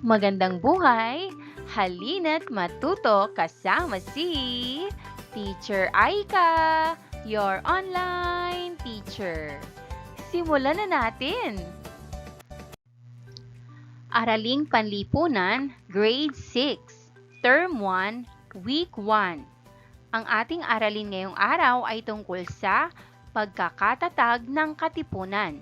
Magandang buhay! Halina't matuto kasama si Teacher Aika, your online teacher. Simulan na natin! Araling Panlipunan, Grade 6, Term 1, Week 1. Ang ating aralin ngayong araw ay tungkol sa pagkakatatag ng katipunan.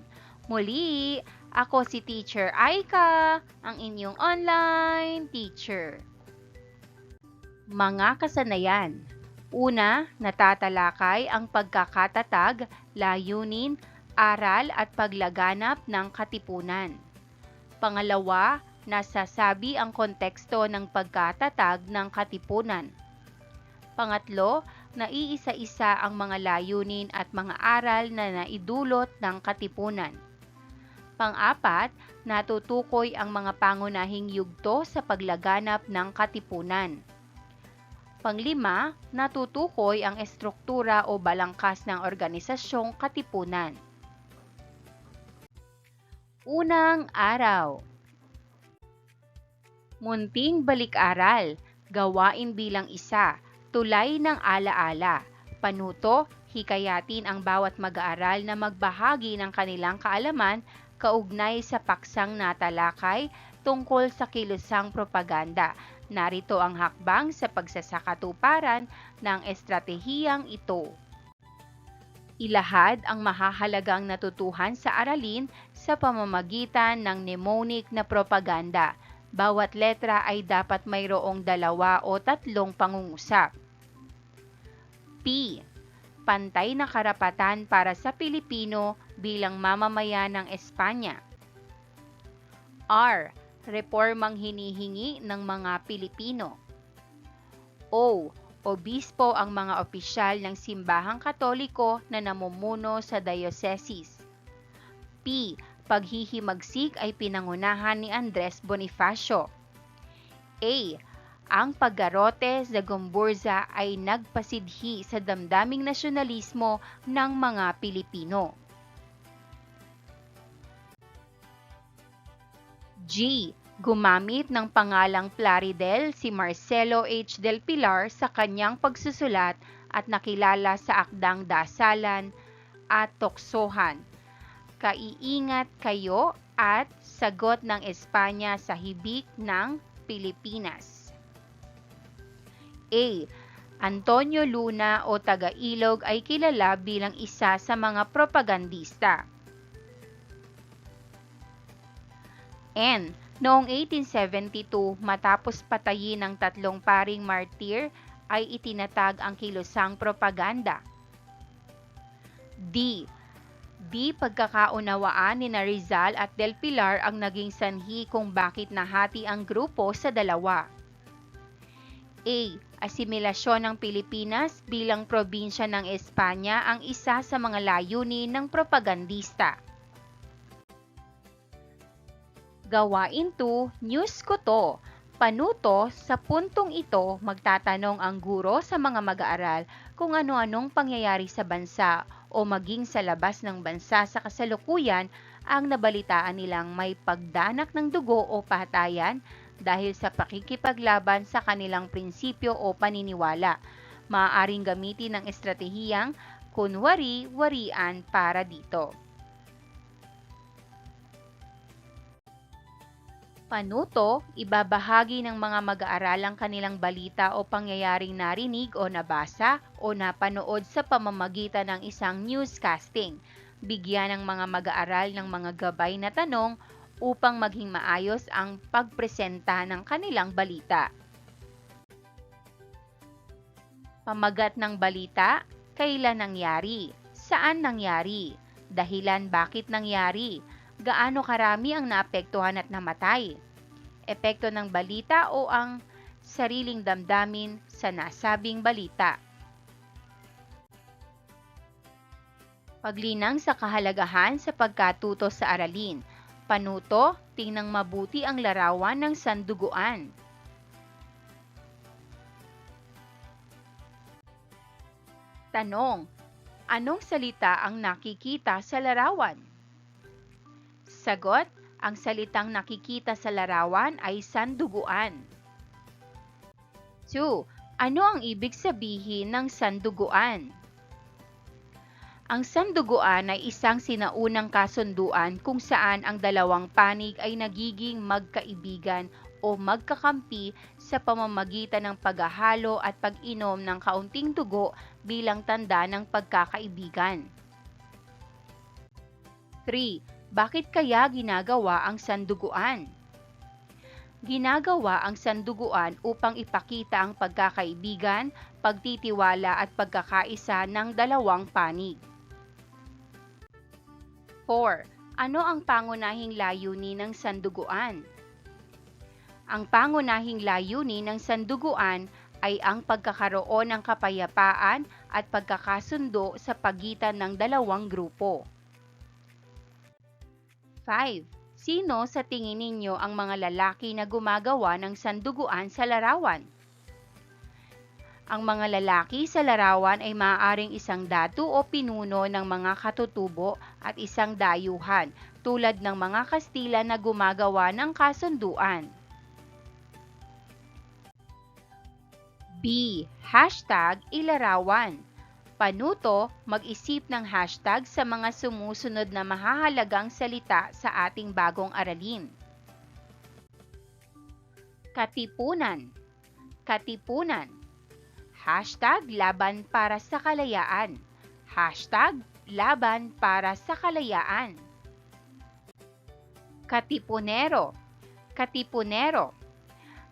Muli, ako si Teacher Aika, ang inyong online teacher. Mga kasanayan. Una, natatalakay ang pagkakatatag, layunin, aral at paglaganap ng katipunan. Pangalawa, nasasabi ang konteksto ng pagkatatag ng katipunan. Pangatlo, naiisa-isa ang mga layunin at mga aral na naidulot ng katipunan. Pang-apat, natutukoy ang mga pangunahing yugto sa paglaganap ng katipunan. Panglima, natutukoy ang estruktura o balangkas ng organisasyong katipunan. Unang araw. Munting balik-aral, gawain bilang isa, tulay ng alaala. Panuto, hikayatin ang bawat mag-aaral na magbahagi ng kanilang kaalaman kaugnay sa paksang natalakay tungkol sa kilusang propaganda. Narito ang hakbang sa pagsasakatuparan ng estratehiyang ito. Ilahad ang mahahalagang natutuhan sa aralin sa pamamagitan ng mnemonic na propaganda. Bawat letra ay dapat mayroong 2 o 3 pangungusap. P. Pantay na karapatan para sa Pilipino bilang mamamayan ng Espanya. R. Reformang hinihingi ng mga Pilipino. O. Obispo ang mga opisyal ng Simbahang Katoliko na namumuno sa dioceses. P. Paghihimagsik ay pinangunahan ni Andres Bonifacio. A. Ang paggarote sa Gomburza ay nagpasidhi sa damdaming nasyonalismo ng mga Pilipino. G. Gumamit ng pangalang Plaridel si Marcelo H. Del Pilar sa kanyang pagsusulat at nakilala sa akdang Dasalan at Toksohan. Kaiingat kayo at sagot ng Espanya sa hibik ng Pilipinas. A. Antonio Luna o Taga-Ilog ay kilala bilang isa sa mga propagandista. N. Noong 1872, matapos patayin ng 3 paring martir, ay itinatag ang kilusang propaganda. D. Di pagkakaunawaan ni Rizal at Del Pilar ang naging sanhi kung bakit nahati ang grupo sa 2. A. Asimilasyon ng Pilipinas bilang probinsya ng Espanya ang isa sa mga layunin ng propagandista. Gawain 2, news ko to. Panuto, sa puntong ito, magtatanong ang guro sa mga mag-aaral kung ano-anong pangyayari sa bansa o maging sa labas ng bansa sa kasalukuyan ang nabalitaan nilang may pagdanak ng dugo o patayan dahil sa pakikipaglaban sa kanilang prinsipyo o paniniwala. Maaaring gamitin ng estratehiyang kunwari-warian para dito. Panuto, ibabahagi ng mga mag-aaral ang kanilang balita o pangyayaring narinig o nabasa o napanood sa pamamagitan ng isang newscasting. Bigyan ng mga mag-aaral ng mga gabay na tanong upang maging maayos ang pagpresenta ng kanilang balita. Pamagat ng balita, kailan nangyari? Saan nangyari? Dahilan bakit nangyari? Gaano karami ang naapektuhan at namatay? Epekto ng balita o ang sariling damdamin sa nasabing balita. Paglinang sa kahalagahan sa pagkatuto sa aralin. Panuto, tingnang mabuti ang larawan ng sanduguan. Tanong, anong salita ang nakikita sa larawan? Sagot, Ang salitang nakikita sa larawan ay sanduguan. 2. Ano ang ibig sabihin ng sanduguan? Ang sanduguan ay isang sinaunang kasunduan kung saan ang dalawang panig ay nagiging magkaibigan o magkakampi sa pamamagitan ng paghahalo at pag-inom ng kaunting dugo bilang tanda ng pagkakaibigan. 3. Bakit kaya ginagawa ang sanduguan? Ginagawa ang sanduguan upang ipakita ang pagkakaibigan, pagtitiwala at pagkakaisa ng dalawang panig. 4. Ano ang pangunahing layunin ng sanduguan? Ang pangunahing layunin ng sanduguan ay ang pagkakaroon ng kapayapaan at pagkakasundo sa pagitan ng dalawang grupo. 5. Sino sa tingin ninyo ang mga lalaki na gumagawa ng sanduguan sa larawan? Ang mga lalaki sa larawan ay maaaring isang datu o pinuno ng mga katutubo at isang dayuhan, tulad ng mga Kastila na gumagawa ng kasunduan. B. Hashtag ilarawan. Panuto, mag-isip ng hashtag sa mga sumusunod na mahahalagang salita sa ating bagong aralin. Katipunan. Katipunan. Hashtag laban para sa kalayaan. Hashtag laban para sa kalayaan. Katipunero. Katipunero.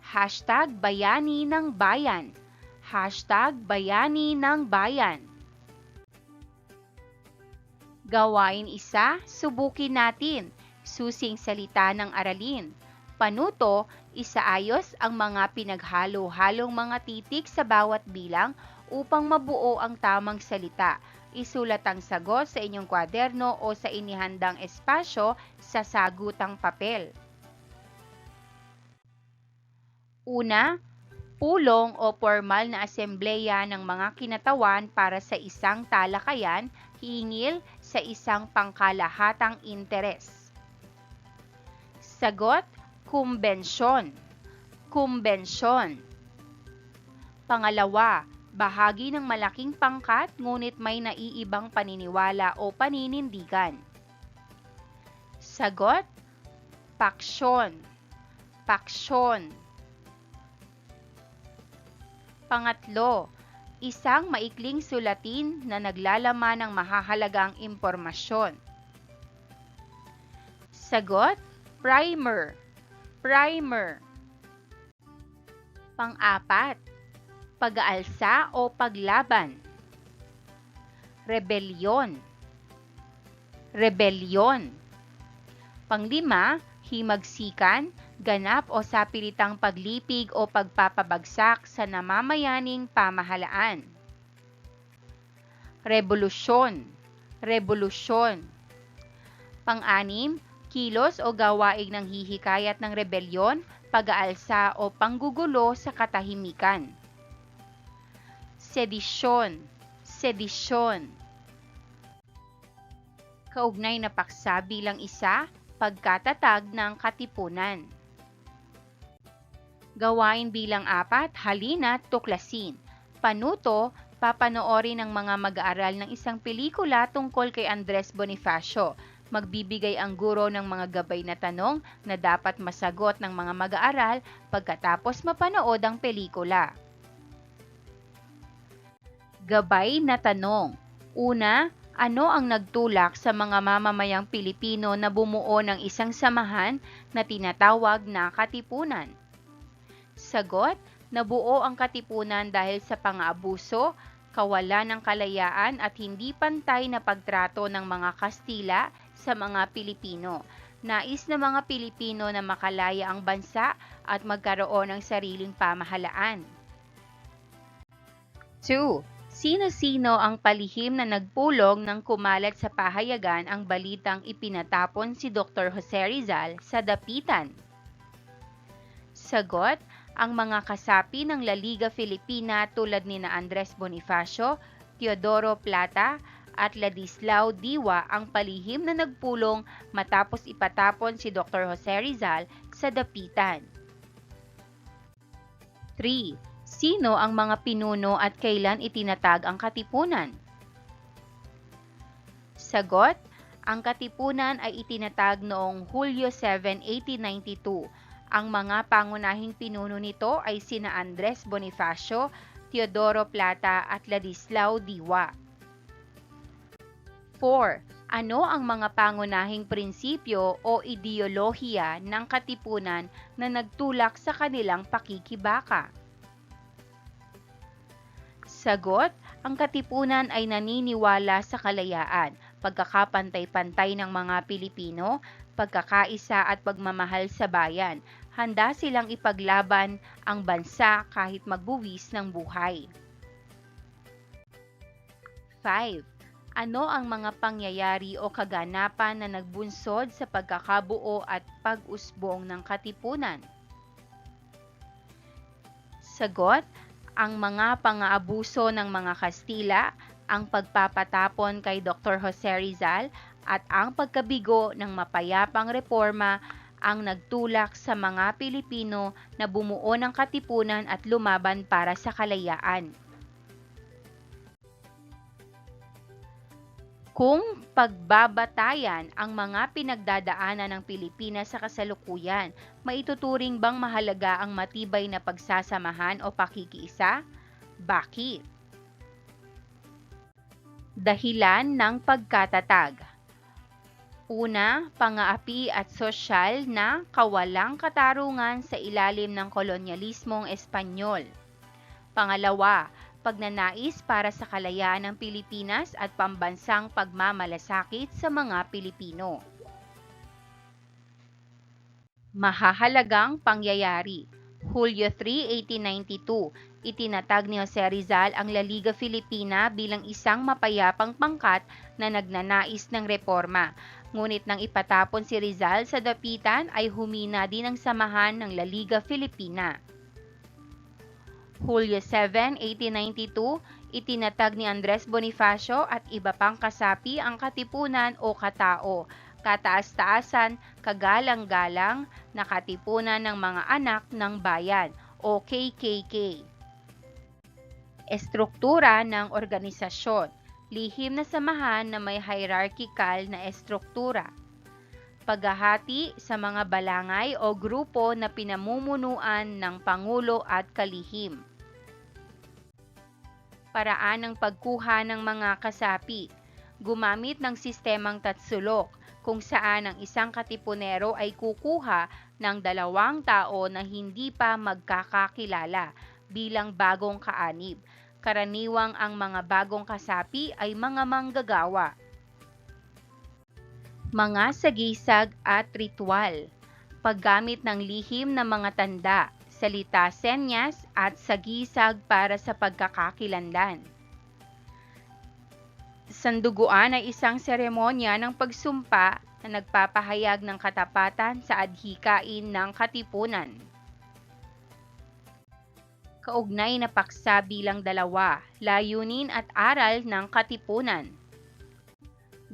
Hashtag bayani ng bayan. Hashtag bayani ng bayan. Gawain 1, subukin natin. Susing salita ng aralin. Panuto, isaayos ang mga pinaghalo-halong mga titik sa bawat bilang upang mabuo ang tamang salita. Isulat ang sagot sa inyong kwaderno o sa inihandang espasyo sa sagutang papel. Una, pulong o formal na asembleya ng mga kinatawan para sa isang talakayan hingil sa isang pangkalahatang interes. Sagot, kumbensyon. Kumbensyon. Pangalawa, bahagi ng malaking pangkat ngunit may naiibang paniniwala o paninindigan. Sagot, paksyon. Paksyon. Pangatlo, isang maikling sulatin na naglalaman ng mahahalagang impormasyon. Sagot, primer. Primer. Pang-apat, pag-aalsa o paglaban. Rebelyon. Rebelyon. Panglima, himagsikan, ganap o sapilitang paglipig o pagpapabagsak sa namamayaning pamahalaan. Revolusyon. Revolusyon. Pang-anim, kilos o gawain ng hihikayat ng rebelyon, pag-aalsa o panggugulo sa katahimikan. Sedisyon. Sedisyon. Kaugnay na paksa bilang 1, pagkatatag ng katipunan. Gawain bilang 4, halina't tuklasin. Panuto, papanoorin ng mga mag-aaral ng isang pelikula tungkol kay Andres Bonifacio. Magbibigay ang guro ng mga gabay na tanong na dapat masagot ng mga mag-aaral pagkatapos mapanood ang pelikula. Gabay na tanong. Una, ano ang nagtulak sa mga mamamayang Pilipino na bumuo ng isang samahan na tinatawag na katipunan? Sagot, nabuo ang katipunan dahil sa pang-aabuso, kawalan ng kalayaan at hindi pantay na pagtrato ng mga Kastila sa mga Pilipino. Nais ng mga Pilipino na makalaya ang bansa at magkaroon ng sariling pamahalaan. 2. Sino-sino ang palihim na nagpulong ng kumalat sa pahayagan ang balitang ipinatapon si Dr. Jose Rizal sa dapitan? Sagot, ang mga kasapi ng La Liga Filipina tulad ni Andres Bonifacio, Teodoro Plata, at Ladislao Diwa ang palihim na nagpulong matapos ipatapon si Dr. Jose Rizal sa dapitan. 3. Sino ang mga pinuno at kailan itinatag ang katipunan? Sagot: ang katipunan ay itinatag noong Hulyo 7, 1892. Ang mga pangunahing pinuno nito ay sina Andres Bonifacio, Teodoro Plata at Ladislao Diwa. 4. Ano ang mga pangunahing prinsipyo o ideolohiya ng katipunan na nagtulak sa kanilang pakikibaka? Sagot: ang katipunan ay naniniwala sa kalayaan, pagkakapantay-pantay ng mga Pilipino, pagkakaisa at pagmamahal sa bayan. Handa silang ipaglaban ang bansa kahit magbuwis ng buhay. 5. Ano ang mga pangyayari o kaganapan na nagbunsod sa pagkakabuo at pag-usbong ng katipunan? Sagot: ang mga pang-aabuso ng mga Kastila, ang pagpapatapon kay Dr. Jose Rizal, at ang pagkabigo ng mapayapang reforma ang nagtulak sa mga Pilipino na bumuo ng katipunan at lumaban para sa kalayaan. Kung pagbabatayan ang mga pinagdadaanan ng Pilipinas sa kasalukuyan, maituturing bang mahalaga ang matibay na pagsasamahan o pakikiisa? Bakit? Dahilan ng pagkatatag. Una, pang-aapi at sosyal na kawalang katarungan sa ilalim ng kolonyalismong Espanyol. Pangalawa, pagnanais para sa kalayaan ng Pilipinas at pambansang pagmamalasakit sa mga Pilipino. Mahahalagang pangyayari. Hulyo 3, 1892, itinatag ni Jose Rizal ang La Liga Filipina bilang isang mapayapang pangkat na nagnanais ng reforma. Ngunit nang ipatapon si Rizal sa dapitan ay humina din ang samahan ng La Liga Filipina. Hulyo 7, 1892, itinatag ni Andres Bonifacio at iba pang kasapi ang katipunan o katao, kataas-taasan, kagalang-galang na katipunan ng mga anak ng bayan o KKK. Estruktura ng organisasyon. Lihim na samahan na may hierarchical na estruktura. Paghahati sa mga balangay o grupo na pinamumunuan ng Pangulo at kalihim. Paraan ng pagkuha ng mga kasapi. Gumamit ng sistemang tatsulok, kung saan ang isang katipunero ay kukuha ng 2 tao na hindi pa magkakakilala bilang bagong kaanib. Karaniwang ang mga bagong kasapi ay mga manggagawa. Mga sagisag at ritual. Paggamit ng lihim na mga tanda, salita, senyas at sagisag para sa pagkakakilanlan. Sanduguan ay isang seremonya ng pagsumpa na nagpapahayag ng katapatan sa adhikain ng katipunan. Kaugnay na paksa bilang 2, layunin at aral ng katipunan.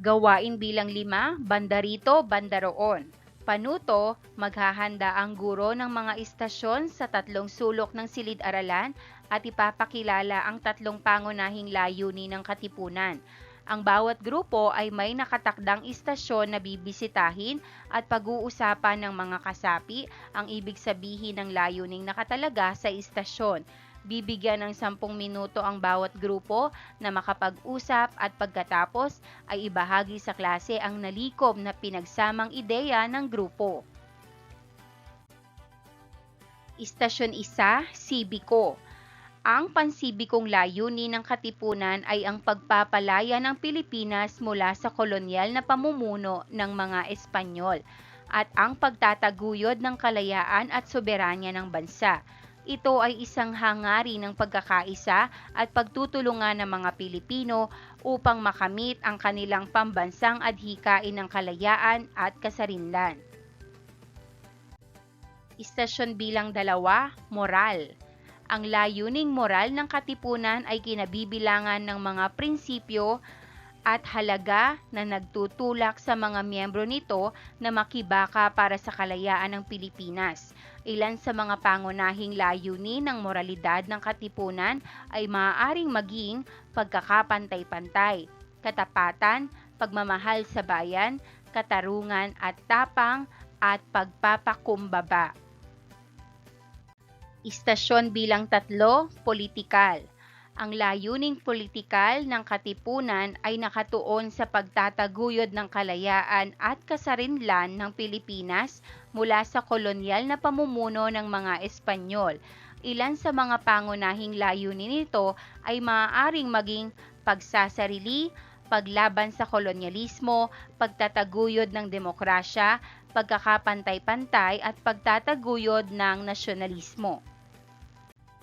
Gawain bilang 5, banda rito, banda roon. Panuto, maghahanda ang guro ng mga istasyon sa 3 sulok ng silid-aralan at ipapakilala ang 3 pangunahing layunin ng katipunan. Ang bawat grupo ay may nakatakdang istasyon na bibisitahin at pag-uusapan ng mga kasapi ang ibig sabihin ng layuning nakatalaga sa istasyon. Bibigyan ng 10 minuto ang bawat grupo na makapag-usap at pagkatapos ay ibahagi sa klase ang nalikom na pinagsamang ideya ng grupo. Istasyon 1, Sibiko. Ang pansibikong layunin ng katipunan ay ang pagpapalaya ng Pilipinas mula sa kolonyal na pamumuno ng mga Espanyol at ang pagtataguyod ng kalayaan at soberanya ng bansa. Ito ay isang hangarin ng pagkakaisa at pagtutulungan ng mga Pilipino upang makamit ang kanilang pambansang adhikain ng kalayaan at kasarinlan. Istasyon bilang 2, Moral. Ang layuning moral ng katipunan ay kinabibilangan ng mga prinsipyo at halaga na nagtutulak sa mga miyembro nito na makibaka para sa kalayaan ng Pilipinas. Ilan sa mga pangunahing layunin ng moralidad ng katipunan ay maaaring maging pagkakapantay-pantay, katapatan, pagmamahal sa bayan, katarungan at tapang, at pagpapakumbaba. Istasyon bilang 3, politikal. Ang layuning politikal ng katipunan ay nakatuon sa pagtataguyod ng kalayaan at kasarinlan ng Pilipinas mula sa kolonyal na pamumuno ng mga Espanyol. Ilan sa mga pangunahing layunin nito ay maaaring maging pagsasarili, paglaban sa kolonyalismo, pagtataguyod ng demokrasya, pagkakapantay-pantay at pagtataguyod ng nasyonalismo.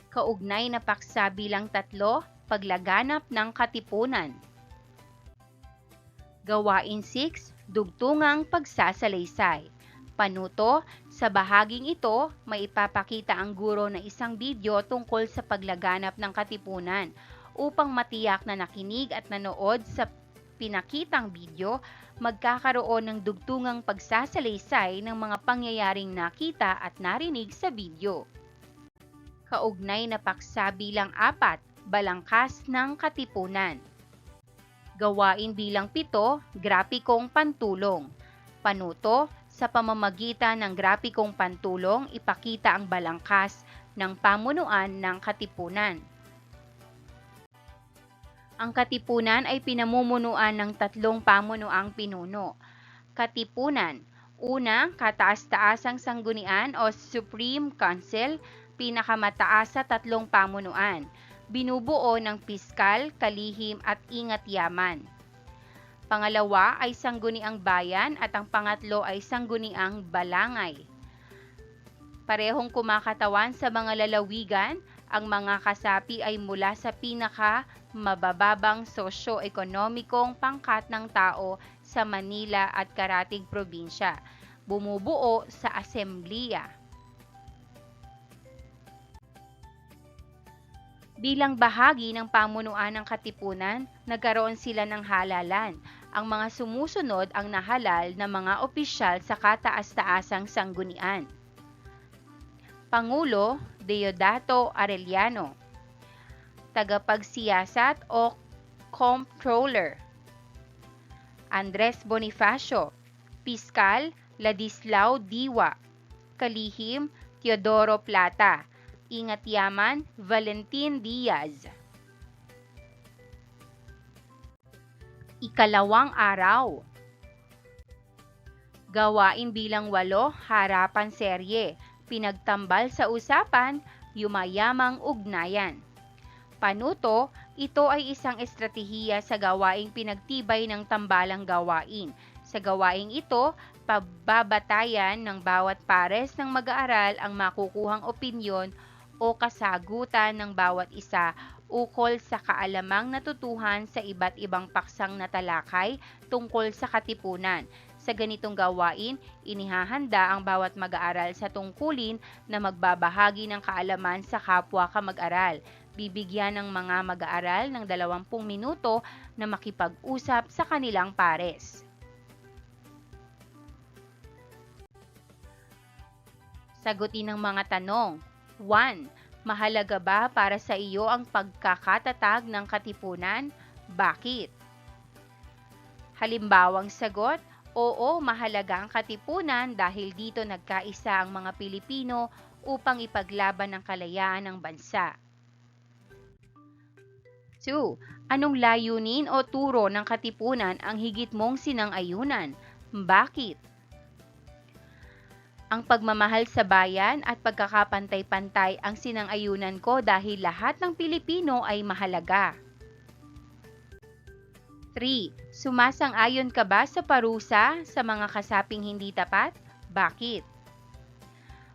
Kaugnay na paksa bilang 3, paglaganap ng katipunan. Gawain 6, dugtungang pagsasalaysay. Panuto, sa bahaging ito, may ipapakita ang guro na isang video tungkol sa paglaganap ng katipunan. Upang matiyak na nakinig at nanood sa pinakitang video, magkakaroon ng dugtungang pagsasalaysay ng mga pangyayaring nakita at narinig sa video. Kaugnay na paksa bilang 4, balangkas ng katipunan. Gawain bilang 7, grapikong pantulong. Panuto, sa pamamagitan ng grapikong pantulong, ipakita ang balangkas ng pamunuan ng katipunan. Ang katipunan ay pinamumunuan ng 3 pamunuang pinuno. Katipunan, una, kataas-taasang sanggunian o Supreme Council, pinakamataas sa 3 pamunuan, binubuo ng piskal, kalihim at ingat-yaman. Pangalawa ay sangguniang bayan at ang pangatlo ay sangguniang balangay. Parehong kumakatawan sa mga lalawigan, ang mga kasapi ay mula sa mabababang sosyo-ekonomikong pangkat ng tao sa Manila at karatig probinsya, bumubuo sa asembleya. Bilang bahagi ng pamunuan ng katipunan, nagkaroon sila ng halalan. Ang mga sumusunod ang nahalal na mga opisyal sa kataas-taasang sanggunian. Pangulo Deodato Arellano. Tagapagsiyasat o Comptroller Andres Bonifacio. Piskal Ladislao Diwa. Kalihim Teodoro Plata. Ingat-yaman, Valentin Diaz. Ikalawang araw. Gawain bilang 8, harapan serye. Pinagtambal sa usapan, yumayamang ugnayan. Panuto, ito ay isang estratehiya sa gawaing pinagtibay ng tambalang gawain. Sa gawaing ito, pababatayan ng bawat pares ng mag-aaral ang makukuhang opinyon o kasagutan ng bawat isa ukol sa kaalamang natutuhan sa iba't ibang paksang na talakay tungkol sa katipunan. Sa ganitong gawain, inihahanda ang bawat mag-aaral sa tungkulin na magbabahagi ng kaalaman sa kapwa kamag-aral. Bibigyan ng mga mag-aaral ng 20 minuto na makipag-usap sa kanilang pares. Sagutin ng mga tanong. 1. Mahalaga ba para sa iyo ang pagkakatatag ng katipunan? Bakit? Halimbawang sagot, oo, mahalaga ang katipunan dahil dito nagkaisa ang mga Pilipino upang ipaglaban ang kalayaan ng bansa. 2. Anong layunin o turo ng katipunan ang higit mong sinang-ayunan? Bakit? Ang pagmamahal sa bayan at pagkakapantay-pantay ang sinang-ayunan ko dahil lahat ng Pilipino ay mahalaga. 3. Sumasang-ayon ka ba sa parusa sa mga kasaping hindi tapat? Bakit?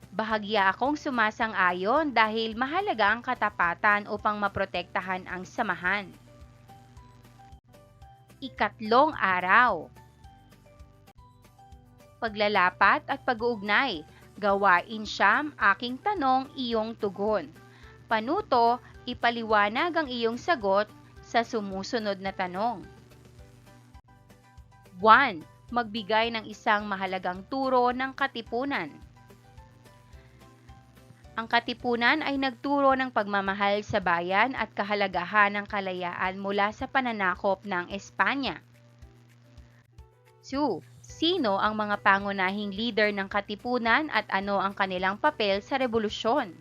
Bahagya akong sumasang-ayon dahil mahalaga ang katapatan upang maprotektahan ang samahan. Ikatlong araw. Paglalapat at pag-uugnay. Gawain 9, aking tanong, iyong tugon. Panuto, ipaliwanag ang iyong sagot sa sumusunod na tanong. 1. Magbigay ng isang mahalagang turo ng katipunan. Ang katipunan ay nagturo ng pagmamahal sa bayan at kahalagahan ng kalayaan mula sa pananakop ng Espanya. 2. Sino ang mga pangunahing leader ng katipunan at ano ang kanilang papel sa rebolusyon?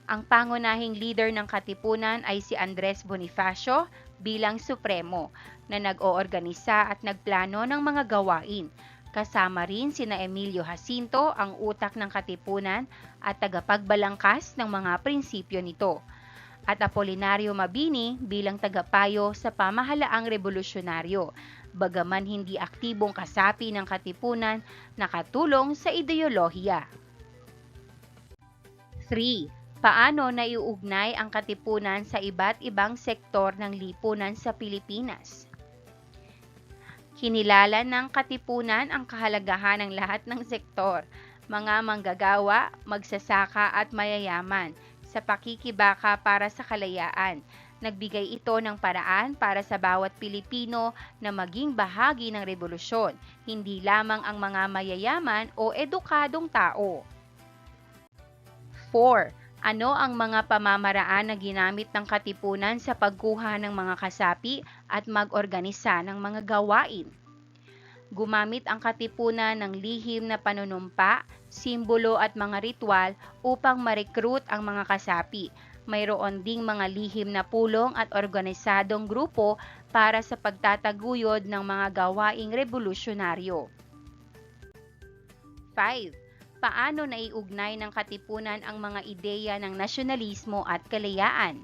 Ang pangunahing leader ng katipunan ay si Andres Bonifacio bilang Supremo na nag-oorganisa at nagplano ng mga gawain. Kasama rin sina Emilio Jacinto, ang utak ng katipunan at tagapagbalangkas ng mga prinsipyo nito, at Apolinario Mabini bilang tagapayo sa pamahalaang revolusyonaryo, bagaman hindi aktibong kasapi ng katipunan, nakatulong sa ideolohiya. 3. Paano naiuugnay ang katipunan sa iba't ibang sektor ng lipunan sa Pilipinas? Kinilala ng katipunan ang kahalagahan ng lahat ng sektor, mga manggagawa, magsasaka at mayayaman, sa pakikibaka para sa kalayaan. Nagbigay ito ng paraan para sa bawat Pilipino na maging bahagi ng rebolusyon, hindi lamang ang mga mayayaman o edukadong tao. 4. Ano ang mga pamamaraan na ginamit ng katipunan sa pagkuha ng mga kasapi at mag-organisa ng mga gawain? Gumamit ang katipunan ng lihim na panunumpa, simbolo at mga ritual upang ma-recruit ang mga kasapi. Mayroon ding mga lihim na pulong at organisadong grupo para sa pagtataguyod ng mga gawaing revolusyonaryo. 5. Paano naiugnay ng katipunan ang mga ideya ng nasyonalismo at kalayaan?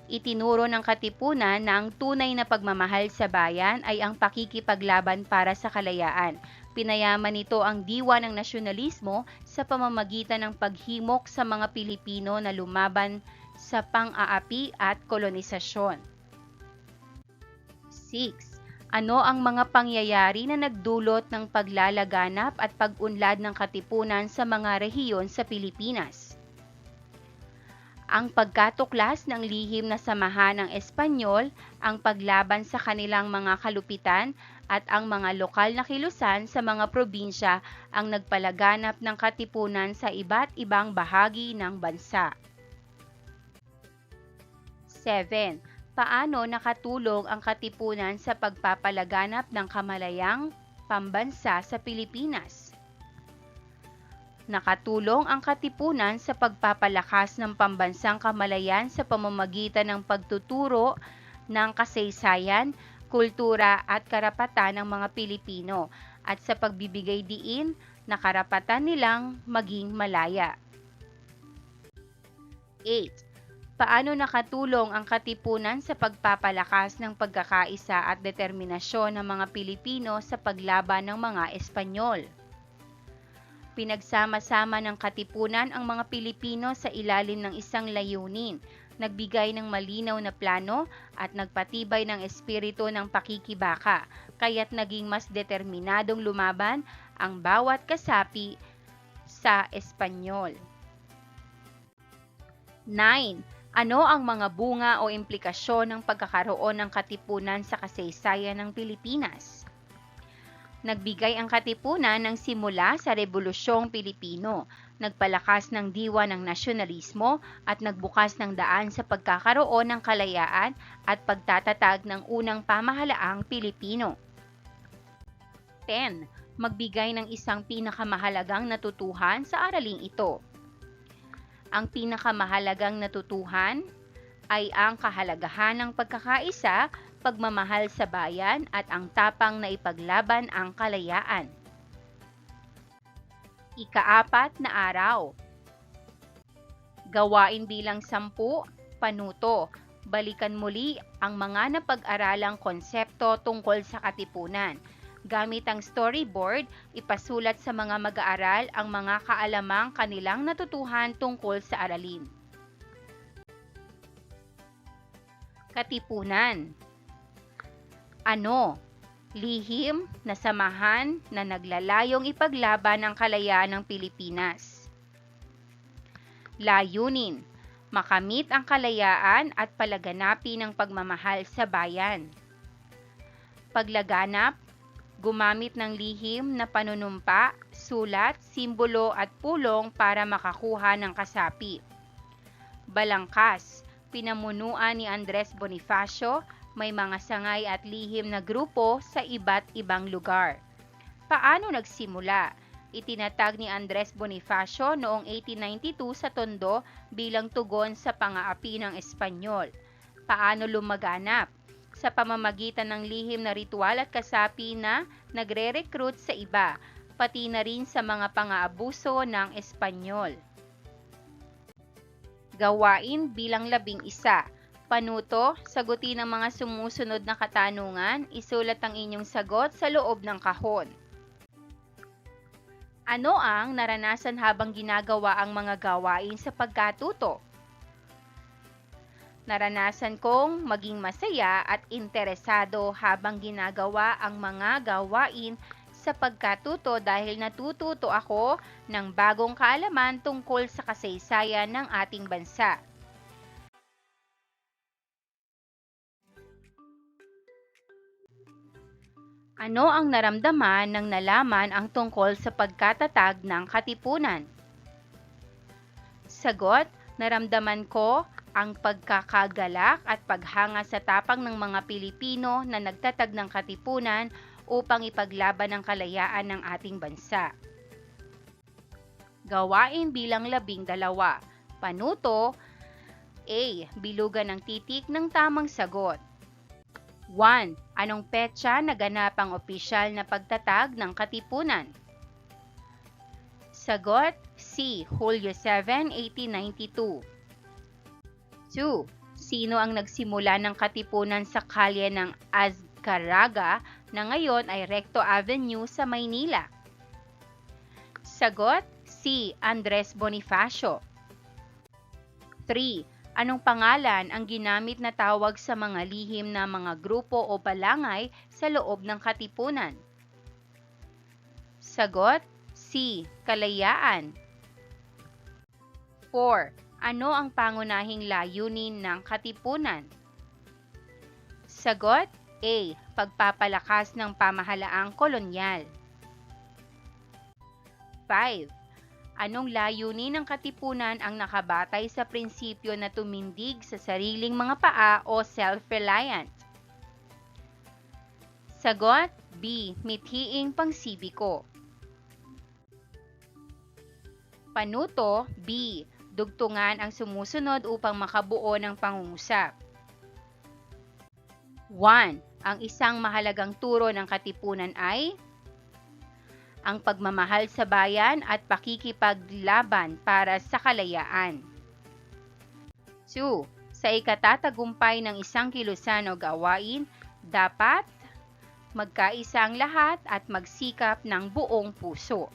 Itinuro ng katipunan na ang tunay na pagmamahal sa bayan ay ang pakikipaglaban para sa kalayaan. Pinayaman nito ang diwa ng nasyonalismo sa pamamagitan ng paghimok sa mga Pilipino na lumaban sa pang-aapi at kolonisasyon. 6. Ano ang mga pangyayari na nagdulot ng paglalaganap at pag-unlad ng katipunan sa mga rehiyon sa Pilipinas? Ang pagkatuklas ng lihim na samahan ng Espanyol, ang paglaban sa kanilang mga kalupitan, at ang mga lokal na kilusan sa mga probinsya ang nagpalaganap ng katipunan sa iba't ibang bahagi ng bansa. 7. Paano nakatulong ang katipunan sa pagpapalaganap ng kamalayang pambansa sa Pilipinas? Nakatulong ang katipunan sa pagpapalakas ng pambansang kamalayan sa pamamagitan ng pagtuturo ng kasaysayan, kultura at karapatan ng mga Pilipino at sa pagbibigay diin na karapatan nilang maging malaya. 8. Paano nakatulong ang katipunan sa pagpapalakas ng pagkakaisa at determinasyon ng mga Pilipino sa paglaban ng mga Espanyol? Pinagsama-sama ng katipunan ang mga Pilipino sa ilalim ng isang layunin, nagbigay ng malinaw na plano at nagpatibay ng espiritu ng pakikibaka, kaya't naging mas determinadong lumaban ang bawat kasapi sa Espanyol. 9. Ano ang mga bunga o implikasyon ng pagkakaroon ng katipunan sa kasaysayan ng Pilipinas? Nagbigay ang katipunan ng simula sa Rebolusyong Pilipino, nagpalakas ng diwa ng nasyonalismo at nagbukas ng daan sa pagkakaroon ng kalayaan at pagtatatag ng unang pamahalaang Pilipino. 10. Magbigay ng isang pinakamahalagang natutuhan sa araling ito. Ang pinakamahalagang natutuhan ay ang kahalagahan ng pagkakaisa, pagmamahal sa bayan at ang tapang na ipaglaban ang kalayaan. Ika-4 na araw. Gawain bilang 10, panuto. Balikan muli ang mga napag-aralang konsepto tungkol sa katipunan. Gamit ang storyboard, ipasulat sa mga mag-aaral ang mga kaalamang kanilang natutuhan tungkol sa aralin. Katipunan. Ano? Lihim na samahan na naglalayong ipaglaban ang kalayaan ng Pilipinas. Layunin: makamit ang kalayaan at palaganapin ang pagmamahal sa bayan. paglaganap, gumamit ng lihim na panunumpa, sulat, simbolo at pulong para makakuha ng kasapi. Balangkas, pinamunuan ni Andres Bonifacio, may mga sangay at lihim na grupo sa iba't ibang lugar. Paano nagsimula? Itinatag ni Andres Bonifacio noong 1892 sa Tondo bilang tugon sa pang-aapi ng Espanyol. Paano lumaganap? Sa pamamagitan ng lihim na ritual at kasapi na nagre-recruit sa iba, pati na rin sa mga pang-aabuso ng Espanyol. Gawain bilang 11. Panuto, sagutin ang mga sumusunod na katanungan, isulat ang inyong sagot sa loob ng kahon. Ano ang naranasan habang ginagawa ang mga gawain sa pagkatuto? Naranasan kong maging masaya at interesado habang ginagawa ang mga gawain sa pagkatuto dahil natututo ako ng bagong kaalaman tungkol sa kasaysayan ng ating bansa. Ano ang naramdaman nang nalaman ang tungkol sa pagkatatag ng katipunan? Sagot, naramdaman ko ang pagkakagalak at paghanga sa tapang ng mga Pilipino na nagtatag ng katipunan upang ipaglaban ang kalayaan ng ating bansa. Gawain bilang 12. Panuto, A. Bilugan ng titik ng tamang sagot. 1. Anong petsa naganap ang opisyal na pagtatag ng katipunan? Sagot, C. Hulyo 7, 1892. 2. Sino ang nagsimula ng katipunan sa kalye ng Azcaraga na ngayon ay Recto Avenue sa Maynila? Sagot, C. Andres Bonifacio. 3. Anong pangalan ang ginamit na tawag sa mga lihim na mga grupo o balangay sa loob ng katipunan? Sagot, C. Kalayaan. 4. Ano ang pangunahing layunin ng katipunan? Sagot, A. Pagpapalakas ng pamahalaang kolonyal. 5. Anong layunin ng katipunan ang nakabatay sa prinsipyo na tumindig sa sariling mga paa o self-reliant? Sagot, B. Mithiing pangsibiko. Panuto, B. Dugtungan ang sumusunod upang makabuo ng pangungusap. 1. Ang isang mahalagang turo ng katipunan ay ang pagmamahal sa bayan at pakikipaglaban para sa kalayaan. 2. Sa ikatatagumpay ng isang kilusan o gawain, dapat magkaisa ang lahat at magsikap ng buong puso.